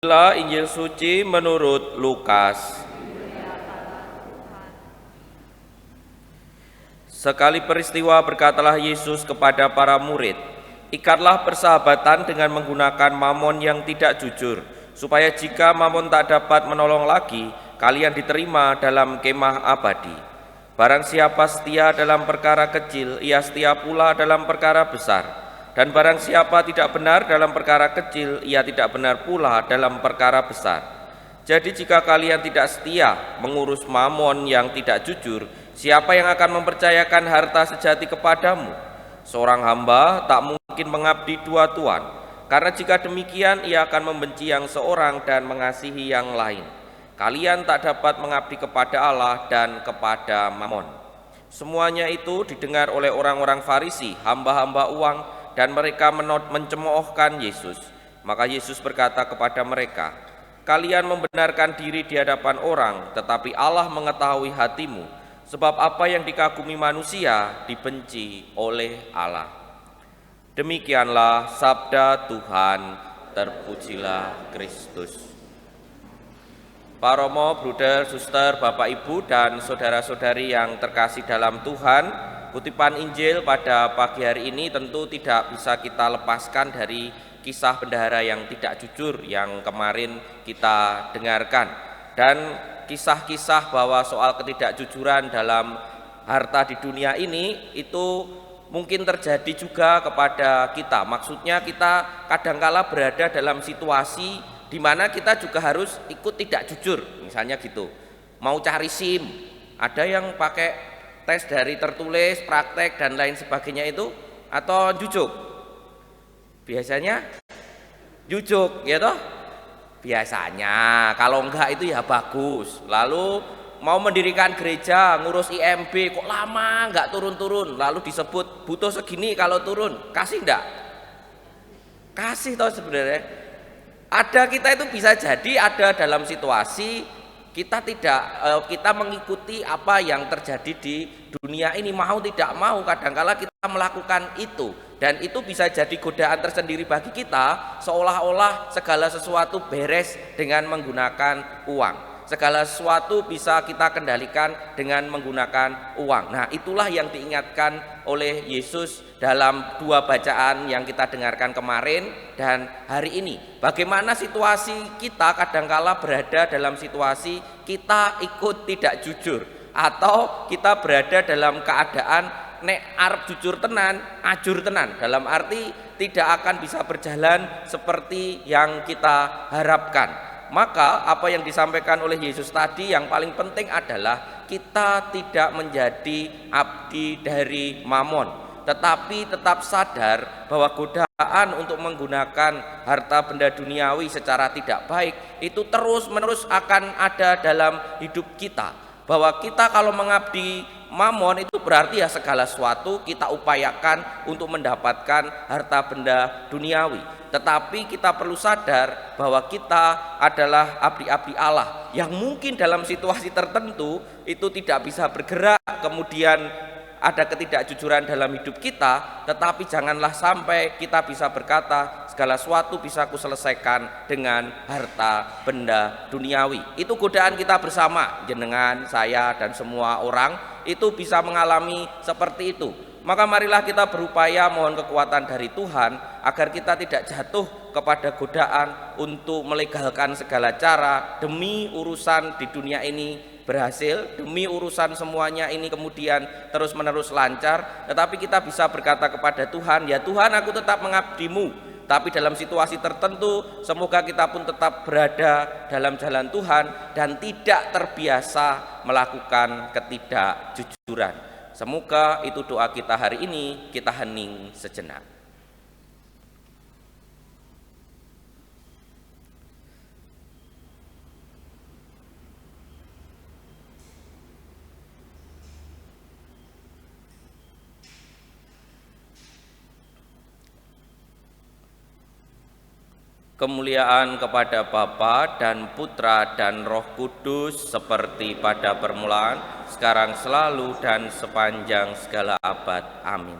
Inilah Injil suci menurut Lukas. Sekali peristiwa berkatalah Yesus kepada para murid, "Ikatlah persahabatan dengan menggunakan mamon yang tidak jujur, supaya jika mamon tak dapat menolong lagi, kalian diterima dalam kemah abadi. Barang siapa setia dalam perkara kecil, ia setia pula dalam perkara besar. Dan barang siapa tidak benar dalam perkara kecil, ia tidak benar pula dalam perkara besar. Jadi jika kalian tidak setia mengurus mamon yang tidak jujur, siapa yang akan mempercayakan harta sejati kepadamu? Seorang hamba tak mungkin mengabdi dua tuan, karena jika demikian ia akan membenci yang seorang dan mengasihi yang lain. Kalian tak dapat mengabdi kepada Allah dan kepada mamon." Semuanya itu didengar oleh orang-orang Farisi, hamba-hamba uang, dan mereka mencemoohkan Yesus. Maka Yesus berkata kepada mereka, "Kalian membenarkan diri di hadapan orang, tetapi Allah mengetahui hatimu, sebab apa yang dikagumi manusia dibenci oleh Allah." Demikianlah sabda Tuhan, terpujilah Kristus. Pak Romo, Bruder, Suster, Bapak Ibu, dan saudara-saudari yang terkasih dalam Tuhan, kutipan Injil pada pagi hari ini tentu tidak bisa kita lepaskan dari kisah bendahara yang tidak jujur yang kemarin kita dengarkan. Dan kisah-kisah bahwa soal ketidakjujuran dalam harta di dunia ini itu mungkin terjadi juga kepada kita. Maksudnya kita kadangkala berada dalam situasi di mana kita juga harus ikut tidak jujur, misalnya gitu. Mau cari SIM, ada yang pakai tes dari tertulis, praktek dan lain sebagainya itu, atau jujuk? Biasanya jujuk, ya toh? Biasanya, kalau enggak itu ya bagus. Lalu mau mendirikan gereja, ngurus IMB, kok lama enggak turun-turun, lalu disebut butuh segini kalau turun, kasih enggak? Kasih toh sebenarnya. Ada kita itu bisa jadi ada dalam situasi kita mengikuti apa yang terjadi di dunia ini, mau tidak mau kadangkala kita melakukan itu, dan itu bisa jadi godaan tersendiri bagi kita, seolah-olah segala sesuatu beres dengan menggunakan uang. Segala sesuatu bisa kita kendalikan dengan menggunakan uang. Nah, itulah yang diingatkan oleh Yesus dalam dua bacaan yang kita dengarkan kemarin dan hari ini. Bagaimana situasi kita kadangkala berada dalam situasi kita ikut tidak jujur, atau kita berada dalam keadaan nek arep jujur tenan, ajur tenan, dalam arti tidak akan bisa berjalan seperti yang kita harapkan. Maka apa yang disampaikan oleh Yesus tadi yang paling penting adalah kita tidak menjadi abdi dari mamon, tetapi tetap sadar bahwa godaan untuk menggunakan harta benda duniawi secara tidak baik itu terus-menerus akan ada dalam hidup kita. Bahwa kita kalau mengabdi mamon itu berarti ya segala sesuatu kita upayakan untuk mendapatkan harta benda duniawi. Tetapi kita perlu sadar bahwa kita adalah abdi-abdi Allah yang mungkin dalam situasi tertentu itu tidak bisa bergerak, kemudian ada ketidakjujuran dalam hidup kita, tetapi janganlah sampai kita bisa berkata segala sesuatu bisa kuselesaikan dengan harta benda duniawi. Itu godaan kita bersama, jenengan, saya, dan semua orang itu bisa mengalami seperti itu. Maka marilah kita berupaya mohon kekuatan dari Tuhan agar kita tidak jatuh kepada godaan untuk melegalkan segala cara demi urusan di dunia ini berhasil, demi urusan semuanya ini kemudian terus-menerus lancar. Tetapi kita bisa berkata kepada Tuhan, ya Tuhan, aku tetap mengabdimu, tapi dalam situasi tertentu semoga kita pun tetap berada dalam jalan Tuhan dan tidak terbiasa melakukan ketidakjujuran. Semoga itu doa kita hari ini. Kita hening sejenak. Kemuliaan kepada Bapa dan Putra dan Roh Kudus seperti pada permulaan, sekarang, selalu, dan sepanjang segala abad. Amin.